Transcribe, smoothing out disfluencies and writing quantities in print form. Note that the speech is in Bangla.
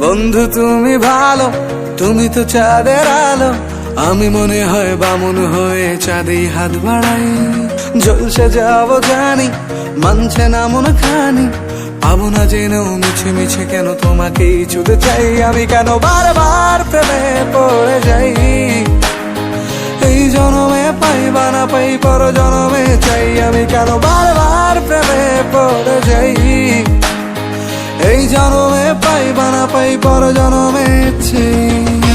বন্ধু তুমি ভালো, তুমি তো চাঁদের আলো, আমি মনে হয় বামুন হয়ে চাঁদেই হাত বাড়াই। ঝলসে যাবো জানি, মানছে না মন খানি, পাবো না জেনেও মিছে মিছে কেন তোমাকেই ছুতে চাই। আমি কেন বারবার প্রেমে পড়ে যাই, এই জনমে পাই বা না পাই পর জনমে চাই। আমি কেন বারবার প্রেমে পড়ে যাই, এই জনমে পাই বা না পাই পর জনমে চাই।